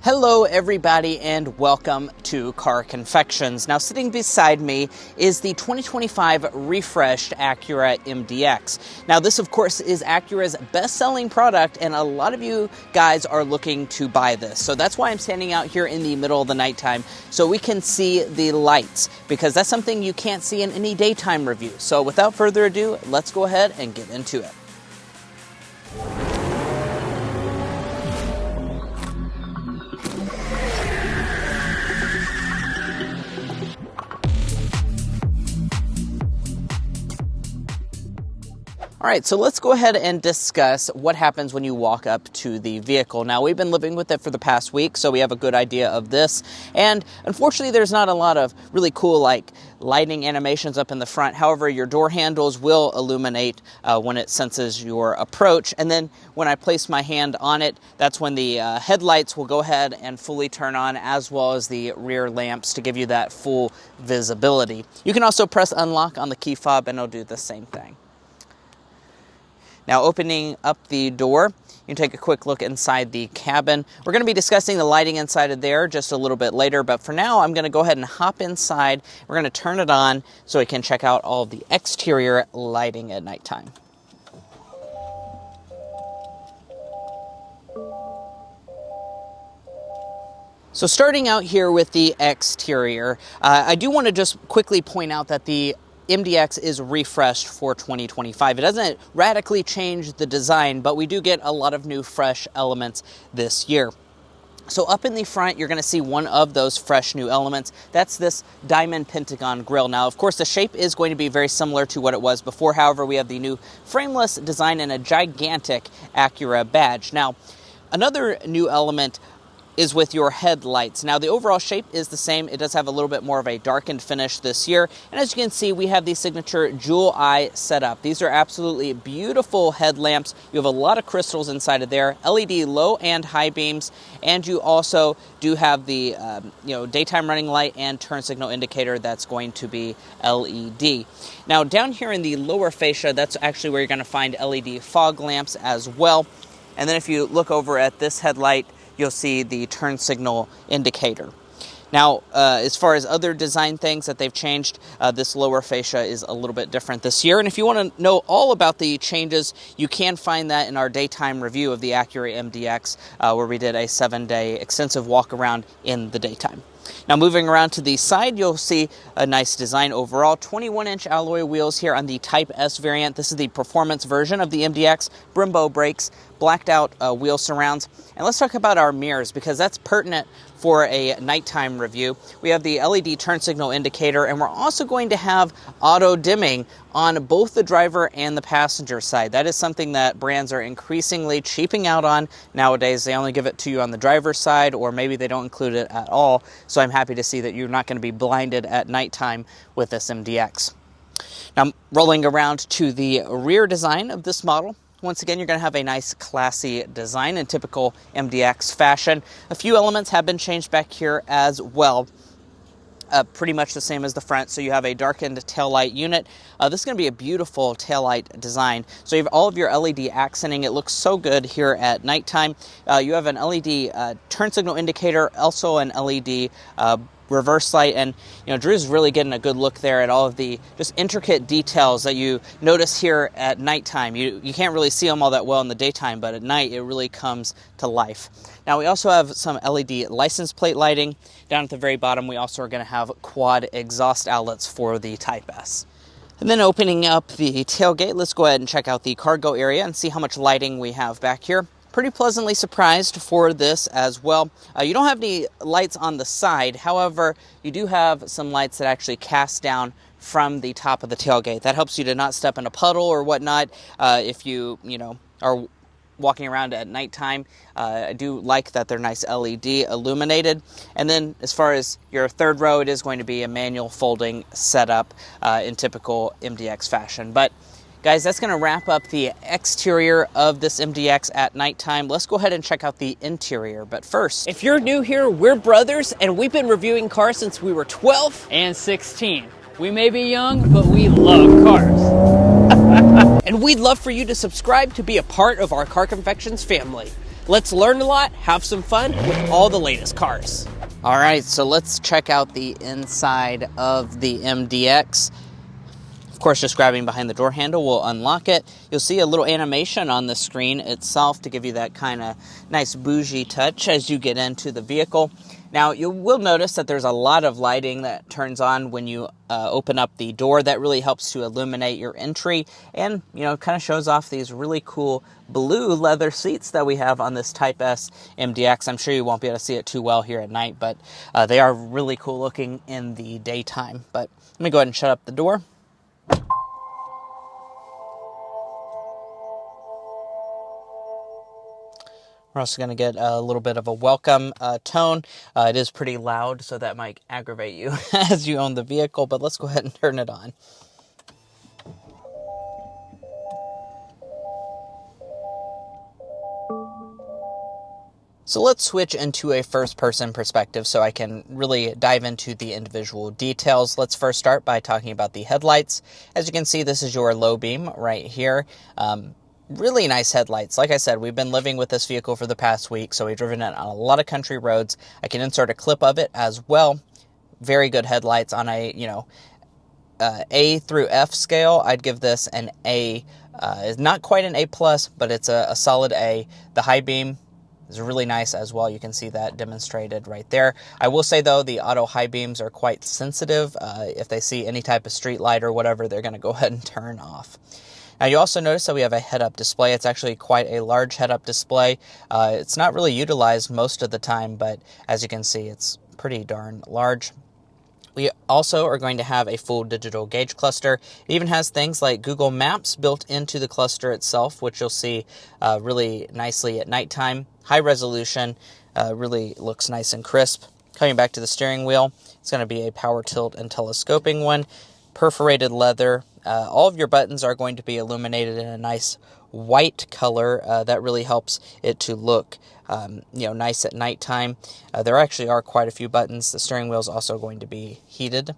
Hello everybody and welcome to Car Confections. Now sitting beside me is the 2025 refreshed Acura MDX. Now this of course is Acura's best-selling product and a lot of you guys are looking to buy this. So that's why I'm standing out here in the middle of the nighttime so we can see the lights, because that's something you can't see in any daytime review. So without further ado, let's go ahead and get into it. All right, so let's go ahead and discuss what happens when you walk up to the vehicle. Now, we've been living with it for the past week, so we have a good idea of this. And unfortunately, there's not a lot of really cool lighting animations up in the front. However, your door handles will illuminate when it senses your approach. And then when I place my hand on it, that's when the headlights will go ahead and fully turn on, as well as the rear lamps to give you that full visibility. You can also press unlock on the key fob and it'll do the same thing. Now, opening up the door, you can take a quick look inside the cabin. We're going to be discussing the lighting inside of there just a little bit later, but for now, I'm going to go ahead and hop inside. We're going to turn it on so we can check out all of the exterior lighting at nighttime. So starting out here with the exterior, I do want to just quickly point out that the MDX is refreshed for 2025. It doesn't radically change the design, but we do get a lot of new fresh elements this year. So up in the front, you're going to see one of those fresh new elements. That's this diamond pentagon grille. Now, of course, the shape is going to be very similar to what it was before. However, we have the new frameless design and a gigantic Acura badge. Now, another new element is with your headlights. Now, the overall shape is the same. It does have a little bit more of a darkened finish this year. And as you can see, we have the signature jewel eye setup. These are absolutely beautiful headlamps. You have a lot of crystals inside of there, LED low and high beams, and you also do have the daytime running light and turn signal indicator that's going to be LED. Now, down here in the lower fascia, that's actually where you're going to find LED fog lamps as well. And then if you look over at this headlight, you'll see the turn signal indicator. Now, as far as other design things that they've changed, this lower fascia is a little bit different this year. And if you want to know all about the changes, you can find that in our daytime review of the Acura MDX, where we did a 7-day extensive walk around in the daytime. Now, moving around to the side, you'll see a nice design overall. 21-inch alloy wheels here on the Type S variant. This is the performance version of the MDX. Brembo brakes, blacked out wheel surrounds. And let's talk about our mirrors, because that's pertinent for a nighttime review. We have the LED turn signal indicator, and we're also going to have auto dimming on both the driver and the passenger side. That is something that brands are increasingly cheaping out on nowadays. They only give it to you on the driver's side, or maybe they don't include it at all. So I'm happy to see that you're not going to be blinded at nighttime with this MDX. Now, rolling around to the rear design of this model, once again, you're going to have a nice classy design in typical MDX fashion. A few elements have been changed back here as well. Pretty much the same as the front. So you have a darkened taillight unit. This is going to be a beautiful taillight design. So you have all of your LED accenting. It looks so good here at nighttime. You have an LED turn signal indicator, also an LED reverse light, and Drew's really getting a good look there at all of the just intricate details that you notice here at nighttime. You can't really see them all that well in the daytime, but at night it really comes to life. Now, we also have some LED license plate lighting. Down at the very bottom, we also are going to have quad exhaust outlets for the Type S. And then opening up the tailgate, let's go ahead and check out the cargo area and see how much lighting we have back here. Pretty pleasantly surprised for this as well. You don't have any lights on the side. However, you do have some lights that actually cast down from the top of the tailgate. That helps you to not step in a puddle or whatnot if you are walking around at nighttime. I do like that they're nice LED illuminated. And then as far as your third row, it is going to be a manual folding setup in typical MDX fashion. But guys, that's going to wrap up the exterior of this MDX at nighttime. Let's go ahead and check out the interior. But first, if you're new here, we're brothers, and we've been reviewing cars since we were 12 and 16. We may be young, but we love cars. And we'd love for you to subscribe to be a part of our Car Confections family. Let's learn a lot, have some fun with all the latest cars. All right, so let's check out the inside of the MDX. Of course, just grabbing behind the door handle will unlock it. You'll see a little animation on the screen itself to give you that kind of nice bougie touch as you get into the vehicle. Now, you will notice that there's a lot of lighting that turns on when you open up the door. That really helps to illuminate your entry and, kind of shows off these really cool blue leather seats that we have on this Type S MDX. I'm sure you won't be able to see it too well here at night, but they are really cool looking in the daytime. But let me go ahead and shut up the door. We're also going to get a little bit of a welcome tone. It is pretty loud, so that might aggravate you as you own the vehicle, but let's go ahead and turn it on. So let's switch into a first-person perspective so I can really dive into the individual details. Let's first start by talking about the headlights. As you can see, this is your low beam right here. Really nice headlights. Like I said, we've been living with this vehicle for the past week, so we've driven it on a lot of country roads. I can insert a clip of it as well. Very good headlights on a, A through F scale. I'd give this an A. It's not quite an A+, but it's a solid A. The high beam is really nice as well. You can see that demonstrated right there. I will say, though, the auto high beams are quite sensitive. If they see any type of street light or whatever, they're going to go ahead and turn off. Now, you also notice that we have a head-up display. It's actually quite a large head-up display. It's not really utilized most of the time, but as you can see, it's pretty darn large. We also are going to have a full digital gauge cluster. It even has things like Google Maps built into the cluster itself, which you'll see really nicely at nighttime. High resolution, really looks nice and crisp. Coming back to the steering wheel, it's going to be a power tilt and telescoping one. Perforated leather. All of your buttons are going to be illuminated in a nice white color. That really helps it to look nice at nighttime. There actually are quite a few buttons. The steering wheel is also going to be heated.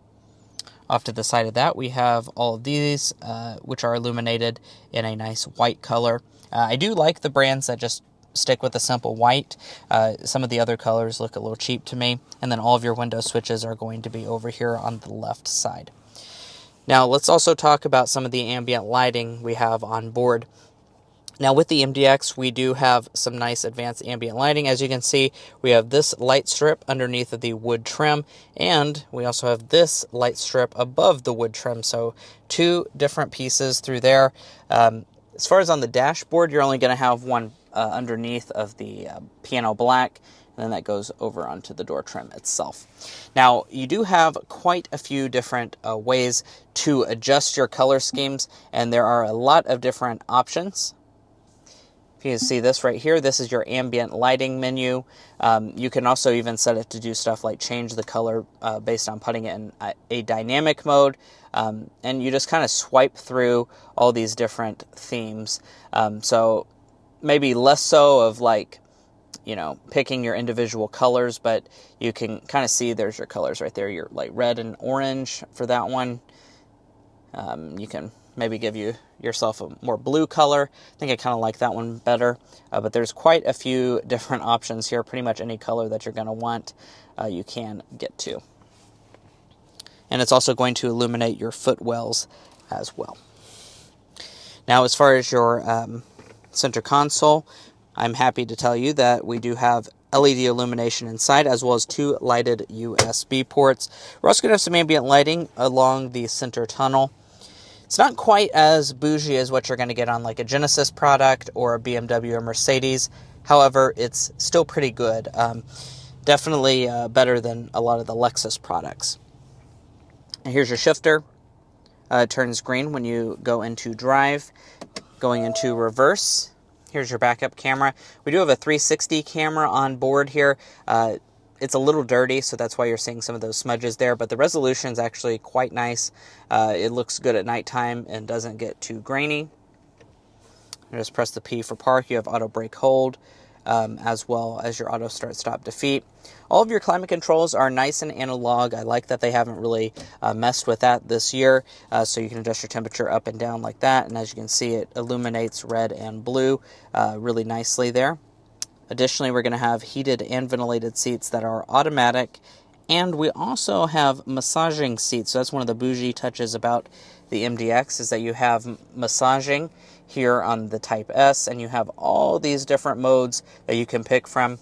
Off to the side of that, we have all of these, which are illuminated in a nice white color. I do like the brands that just stick with a simple white. Some of the other colors look a little cheap to me. And then all of your window switches are going to be over here on the left side. Now, let's also talk about some of the ambient lighting we have on board. Now, with the MDX, we do have some nice advanced ambient lighting. As you can see, we have this light strip underneath of the wood trim, and we also have this light strip above the wood trim. So, two different pieces through there. As far as on the dashboard, you're only going to have one underneath of the piano black, and then that goes over onto the door trim itself. Now, you do have quite a few different ways to adjust your color schemes, and there are a lot of different options. If you can see this right here, this is your ambient lighting menu. You can also even set it to do stuff like change the color based on putting it in a dynamic mode. And you just kind of swipe through all these different themes. So maybe less so of like, picking your individual colors, but you can kind of see there's your colors right there. Your like red and orange for that one. You can maybe give yourself a more blue color. I think I kind of like that one better. But there's quite a few different options here. Pretty much any color that you're going to want, you can get to. And it's also going to illuminate your footwells as well. Now, as far as your center console, I'm happy to tell you that we do have LED illumination inside, as well as two lighted USB ports. We're also going to have some ambient lighting along the center tunnel. It's not quite as bougie as what you're going to get on like a Genesis product or a BMW or Mercedes. However, it's still pretty good. Definitely better than a lot of the Lexus products. And here's your shifter. It turns green when you go into drive. Going into reverse. Here's your backup camera. We do have a 360 camera on board here. It's a little dirty, so that's why you're seeing some of those smudges there, but the resolution is actually quite nice. It looks good at nighttime and doesn't get too grainy. You just press the P for park. You have auto brake hold, as well as your auto start stop defeat. All of your climate controls are nice and analog. I like that they haven't really messed with that this year, so you can adjust your temperature up and down like that, and as you can see, it illuminates red and blue really nicely there. Additionally, we're going to have heated and ventilated seats that are automatic, and we also have massaging seats. So that's one of the bougie touches about the MDX, is that you have massaging here on the Type S, and you have all these different modes that you can pick from.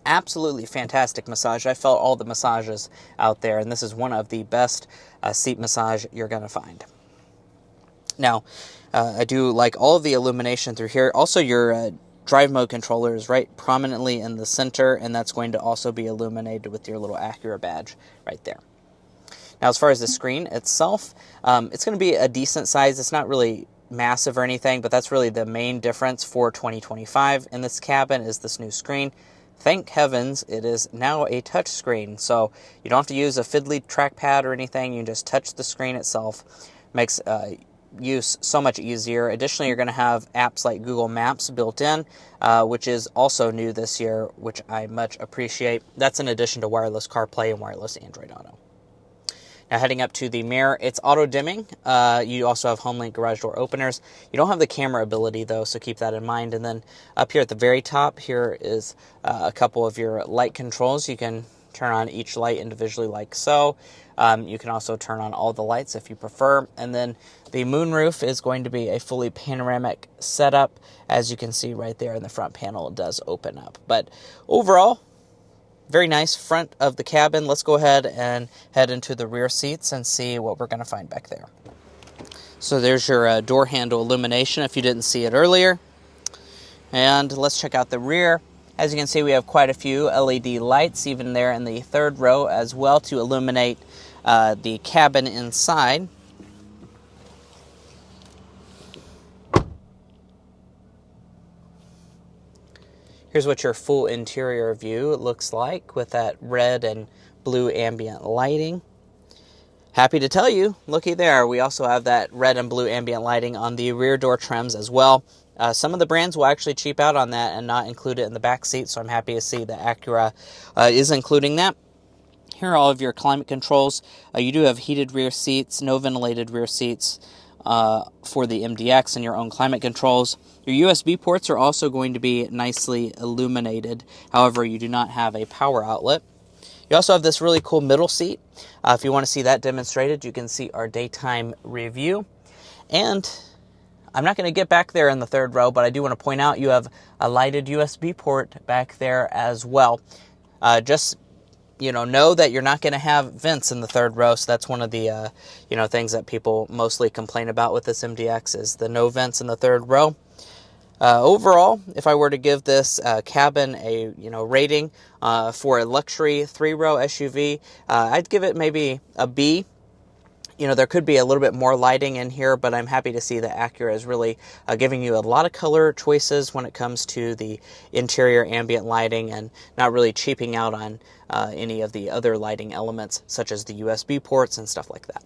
Absolutely fantastic massage. I felt all the massages out there, and this is one of the best seat massage you're going to find. Now, I do like all of the illumination through here. Also, your drive mode controller is right prominently in the center, and that's going to also be illuminated with your little Acura badge right there. Now, as far as the screen itself, it's going to be a decent size. It's not really massive or anything, but that's really the main difference for 2025 in this cabin is this new screen. Thank heavens it is now a touch screen, so you don't have to use a fiddly trackpad or anything. You can just touch the screen itself. Makes use so much easier. Additionally, you're going to have apps like Google Maps built in, which is also new this year, which I much appreciate. That's in addition to wireless CarPlay and wireless Android Auto. Now, heading up to the mirror, it's auto dimming. You also have HomeLink garage door openers. You don't have the camera ability, though, so keep that in mind. And then up here at the very top, here is a couple of your light controls. You can turn on each light individually like so. You can also turn on all the lights if you prefer. And then the moonroof is going to be a fully panoramic setup. As you can see right there in the front panel, it does open up. But overall, very nice front of the cabin. Let's go ahead and head into the rear seats and see what we're going to find back there. So there's your door handle illumination if you didn't see it earlier. And let's check out the rear. As you can see, we have quite a few LED lights, even there in the third row as well, to illuminate the cabin inside. Here's what your full interior view looks like with that red and blue ambient lighting. Happy to tell you, looky there, we also have that red and blue ambient lighting on the rear door trims as well. Some of the brands will actually cheap out on that and not include it in the back seat, so I'm happy to see that Acura is including that. Here are all of your climate controls. You do have heated rear seats, no ventilated rear seats for the MDX, and your own climate controls. Your USB ports are also going to be nicely illuminated. However, you do not have a power outlet. You also have this really cool middle seat. If you want to see that demonstrated, you can see our daytime review. And I'm not going to get back there in the third row, but I do want to point out you have a lighted USB port back there as well. Just know that you're not going to have vents in the third row, so that's one of the things that people mostly complain about with this MDX is the no vents in the third row. Overall, if I were to give this cabin a rating for a luxury 3-row SUV, I'd give it maybe a B. There could be a little bit more lighting in here, but I'm happy to see that Acura is really giving you a lot of color choices when it comes to the interior ambient lighting and not really cheaping out on any of the other lighting elements, such as the USB ports and stuff like that.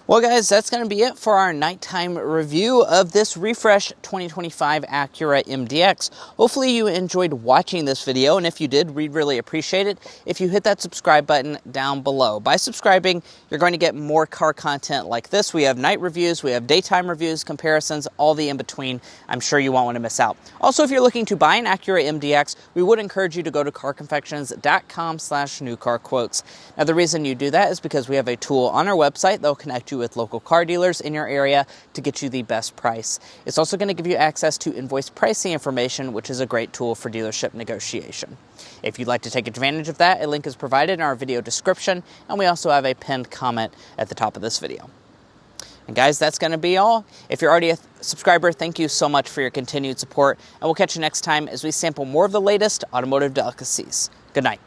Well, guys, that's going to be it for our nighttime review of this refresh 2025 Acura MDX. Hopefully you enjoyed watching this video, and if you did, we'd really appreciate it if you hit that subscribe button down below. By subscribing, you're going to get more car content like this. We have night reviews, we have daytime reviews, comparisons, all the in-between. I'm sure you won't want to miss out. Also, if you're looking to buy an Acura MDX, we would encourage you to go to carconfections.com/newcarquotes. Now, the reason you do that is because we have a tool on our website that will connect you with local car dealers in your area to get you the best price. It's also going to give you access to invoice pricing information, which is a great tool for dealership negotiation. If you'd like to take advantage of that, a link is provided in our video description, and we also have a pinned comment at the top of this video. And guys, that's going to be all. If you're already a subscriber, thank you so much for your continued support, and we'll catch you next time as we sample more of the latest automotive delicacies. Good night.